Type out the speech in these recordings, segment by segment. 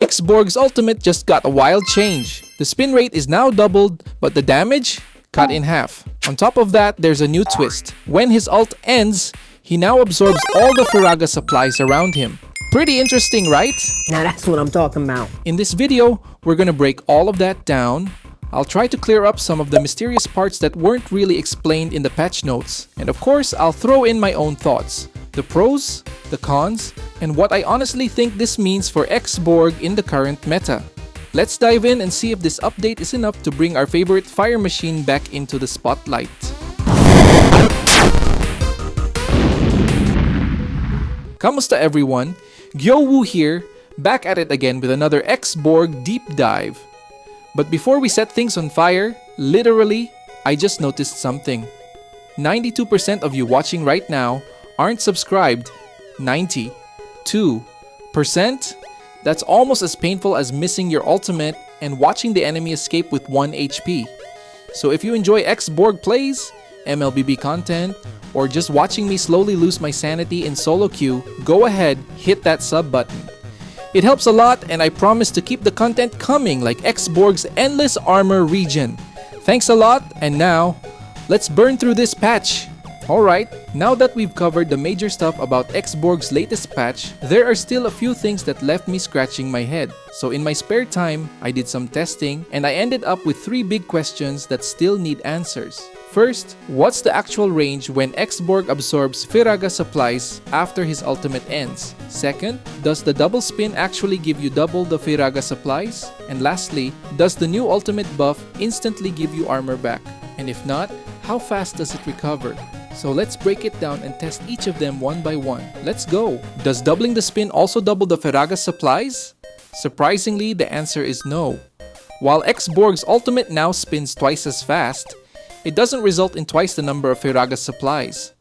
Xborg's ultimate just got a wild change. The spin rate is now doubled, but the damage cut in half. On top of that, there's a new twist. When his ult ends, he now absorbs all the Firaga supplies around him. Pretty interesting, right? Now that's what I'm talking about. In this video, we're gonna break all of that down. I'll try to clear up some of the mysterious parts that weren't really explained in the patch notes. And of course, I'll throw in my own thoughts. The pros, the cons, and what I honestly think this means for Xborg in the current meta. Let's dive in and see if this update is enough to bring our favorite fire machine back into the spotlight. Kamusta everyone, Gyowu here, back at it again with another Xborg deep dive. But before we set things on fire, literally, I just noticed something. 92% of you watching right now aren't subscribed. 92%? That's almost as painful as missing your ultimate and watching the enemy escape with 1 HP. So if you enjoy Xborg plays, mlbb content, or just watching me slowly lose my sanity in solo queue, go ahead, hit that sub button. It helps a lot, and I promise to keep the content coming like Xborg's Endless Armor region. Thanks a lot, and now, let's burn through this patch. Alright, now that we've covered the major stuff about Xborg's latest patch, there are still a few things that left me scratching my head. So in my spare time, I did some testing, and I ended up with 3 big questions that still need answers. First, what's the actual range when Xborg absorbs Firaga supplies after his ultimate ends? Second, does the double spin actually give you double the Firaga supplies? And lastly, does the new ultimate buff instantly give you armor back? And if not, how fast does it recover? So let's break it down and test each of them one by one. Let's go! Does doubling the spin also double the Firaga supplies? Surprisingly, the answer is no. While Xborg's ultimate now spins twice as fast, it doesn't result in twice the number of Firaga supplies.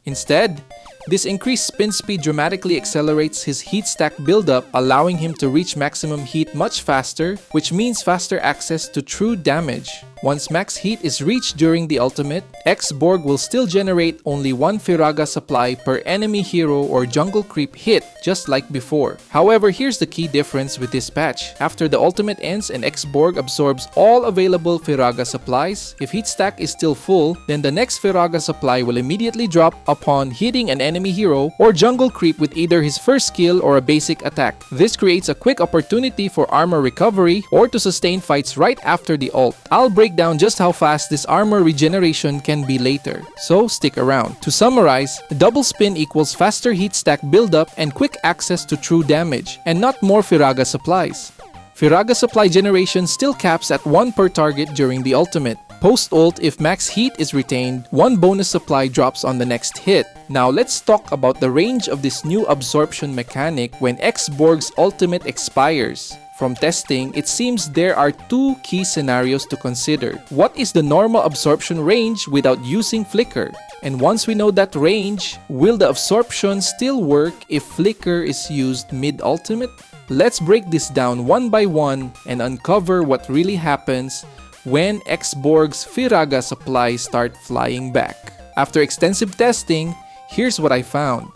Instead, this increased spin speed dramatically accelerates his heat stack buildup, allowing him to reach maximum heat much faster, which means faster access to true damage. Once max heat is reached during the ultimate, Xborg will still generate only 1 Firaga supply per enemy hero or jungle creep hit, just like before. However, here's the key difference with this patch. After the ultimate ends and Xborg absorbs all available Firaga supplies, if heat stack is still full, then the next Firaga supply will immediately drop upon hitting an enemy hero or jungle creep with either his first skill or a basic attack. This creates a quick opportunity for armor recovery or to sustain fights right after the ult. I'll break down just how fast this armor regeneration can be later, so stick around. To summarize, double spin equals faster heat stack buildup and quick access to true damage, and not more Firaga supplies. Firaga supply generation still caps at 1 per target during the ultimate. Post-ult, if max heat is retained, 1 bonus supply drops on the next hit. Now let's talk about the range of this new absorption mechanic when Xborg's ultimate expires. From testing, it seems there are 2 key scenarios to consider. What is the normal absorption range without using flicker? And once we know that range, will the absorption still work if flicker is used mid-ultimate? Let's break this down one by one and uncover what really happens when Xborg's Firaga supplies start flying back. After extensive testing, here's what I found.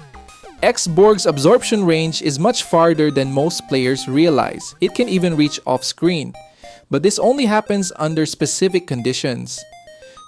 Xborg's absorption range is much farther than most players realize. It can even reach off-screen. But this only happens under specific conditions.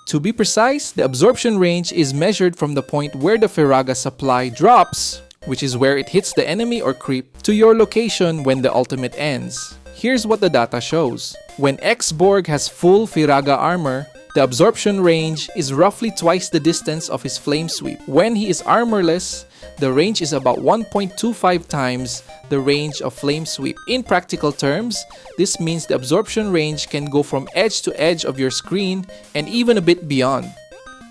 To be precise, the absorption range is measured from the point where the Firaga supply drops, which is where it hits the enemy or creep, to your location when the ultimate ends. Here's what the data shows. When Xborg has full Firaga armor, the absorption range is roughly twice the distance of his flame sweep. When he is armorless, the range is about 1.25 times the range of flame sweep. In practical terms, this means the absorption range can go from edge to edge of your screen and even a bit beyond.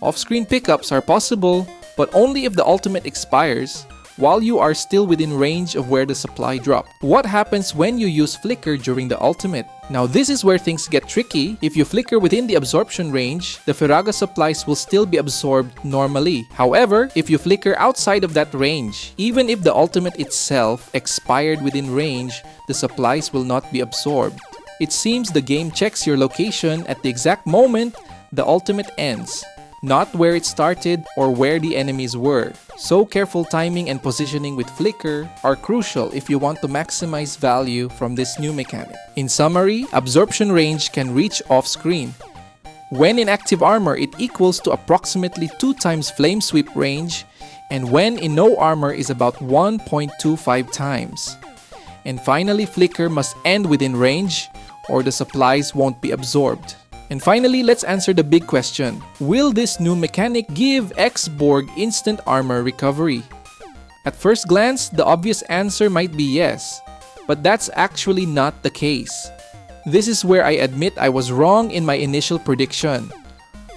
Off-screen pickups are possible, but only if the ultimate expires, while you are still within range of where the supply dropped. What happens when you use flicker during the ultimate? Now this is where things get tricky. If you flicker within the absorption range, the Firaga supplies will still be absorbed normally. However, if you flicker outside of that range, even if the ultimate itself expired within range, the supplies will not be absorbed. It seems the game checks your location at the exact moment the ultimate ends, not where it started or where the enemies were. So careful timing and positioning with flicker are crucial if you want to maximize value from this new mechanic. In summary, absorption range can reach off-screen. When in active armor, it equals to approximately 2 times flame sweep range, and when in no armor is about 1.25 times. And finally, flicker must end within range or the supplies won't be absorbed. And finally, let's answer the big question. Will this new mechanic give Xborg instant armor recovery? At first glance, the obvious answer might be yes, but that's actually not the case. This is where I admit I was wrong in my initial prediction.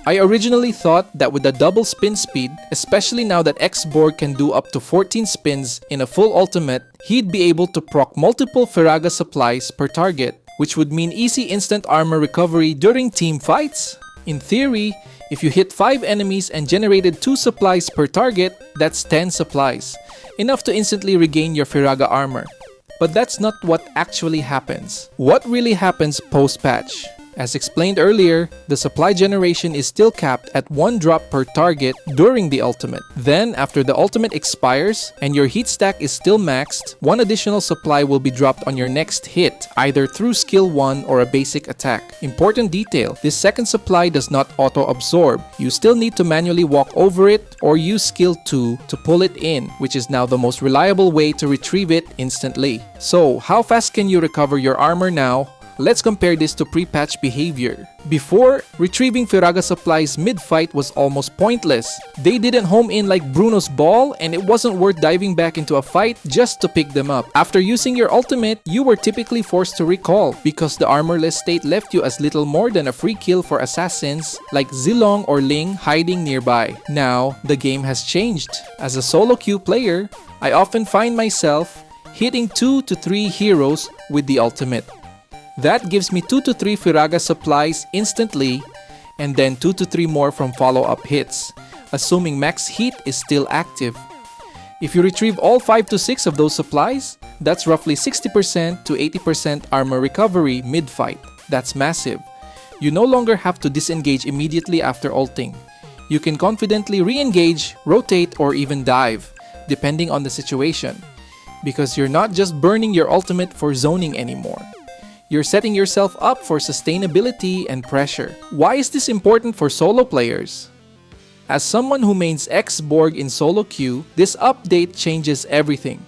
I originally thought that with the double spin speed, especially now that Xborg can do up to 14 spins in a full ultimate, he'd be able to proc multiple Firaga supplies per target, which would mean easy instant armor recovery during team fights. In theory, if you hit 5 enemies and generated 2 supplies per target, that's 10 supplies, enough to instantly regain your Firaga armor. But that's not what actually happens. What really happens post-patch? As explained earlier, the supply generation is still capped at 1 drop per target during the ultimate. Then, after the ultimate expires and your heat stack is still maxed, 1 additional supply will be dropped on your next hit, either through skill 1 or a basic attack. Important detail, this second supply does not auto-absorb. You still need to manually walk over it or use skill 2 to pull it in, which is now the most reliable way to retrieve it instantly. So, how fast can you recover your armor now? Let's compare this to pre-patch behavior. Before, retrieving Firaga supplies mid-fight was almost pointless. They didn't home in like Bruno's ball, and it wasn't worth diving back into a fight just to pick them up. After using your ultimate, you were typically forced to recall because the armorless state left you as little more than a free kill for assassins like Zilong or Ling hiding nearby. Now, the game has changed. As a solo queue player, I often find myself hitting 2 to 3 heroes with the ultimate. That gives me 2 to 3 Firaga supplies instantly, and then 2 to 3 more from follow-up hits, assuming max heat is still active. If you retrieve all 5 to 6 of those supplies, that's roughly 60% to 80% armor recovery mid-fight. That's massive. You no longer have to disengage immediately after ulting. You can confidently re-engage, rotate, or even dive, depending on the situation, because you're not just burning your ultimate for zoning anymore. You're setting yourself up for sustainability and pressure. Why is this important for solo players? As someone who mains Xborg in solo queue, this update changes everything.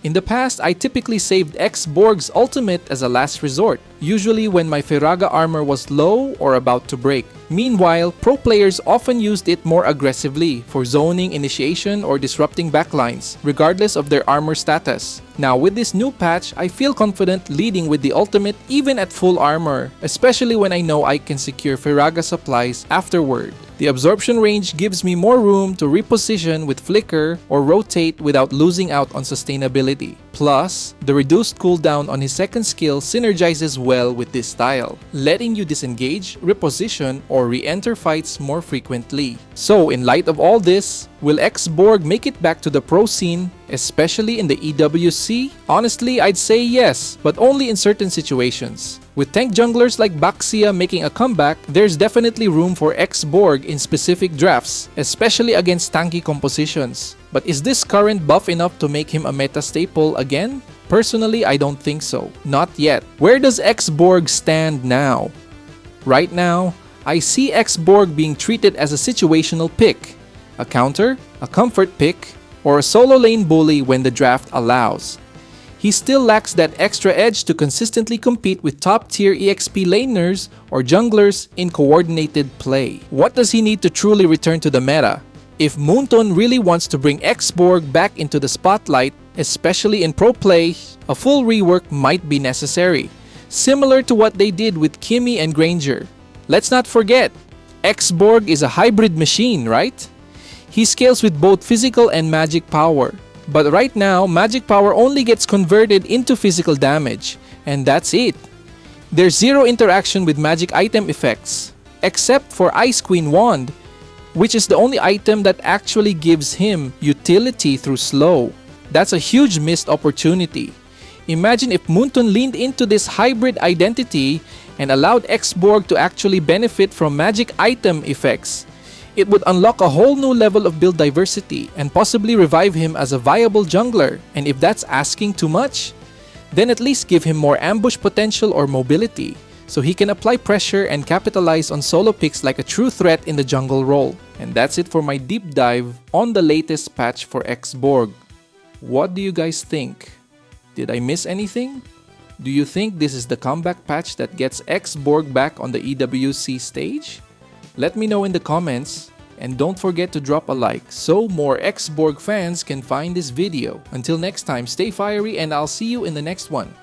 In the past, I typically saved Xborg's ultimate as a last resort, usually when my Firaga armor was low or about to break. Meanwhile, pro players often used it more aggressively for zoning, initiation, or disrupting backlines, regardless of their armor status. Now with this new patch, I feel confident leading with the ultimate even at full armor, especially when I know I can secure Firaga supplies afterward. The absorption range gives me more room to reposition with flicker or rotate without losing out on sustainability. Plus, the reduced cooldown on his second skill synergizes well with this style, letting you disengage, reposition, or re-enter fights more frequently. So, in light of all this, will Xborg make it back to the pro scene, especially in the EWC? Honestly, I'd say yes, but only in certain situations. With tank junglers like Baxia making a comeback, there's definitely room for Xborg in specific drafts, especially against tanky compositions. But is this current buff enough to make him a meta staple again? Personally, I don't think so. Not yet. Where does Xborg stand now? Right now, I see Xborg being treated as a situational pick, a counter, a comfort pick, or a solo lane bully when the draft allows. He still lacks that extra edge to consistently compete with top-tier EXP laners or junglers in coordinated play. What does he need to truly return to the meta? If Moonton really wants to bring Xborg back into the spotlight, especially in pro play, a full rework might be necessary, similar to what they did with Kimmy and Granger. Let's not forget, Xborg is a hybrid machine, right? He scales with both physical and magic power. But right now, magic power only gets converted into physical damage, and that's it. There's zero interaction with magic item effects, except for Ice Queen Wand, which is the only item that actually gives him utility through slow. That's a huge missed opportunity. Imagine if Moonton leaned into this hybrid identity and allowed Xborg to actually benefit from magic item effects. It would unlock a whole new level of build diversity and possibly revive him as a viable jungler, and if that's asking too much, then at least give him more ambush potential or mobility, so he can apply pressure and capitalize on solo picks like a true threat in the jungle role. And that's it for my deep dive on the latest patch for Xborg. What do you guys think? Did I miss anything? Do you think this is the comeback patch that gets Xborg back on the EWC stage? Let me know in the comments, and don't forget to drop a like so more Xborg fans can find this video. Until next time, stay fiery and I'll see you in the next one.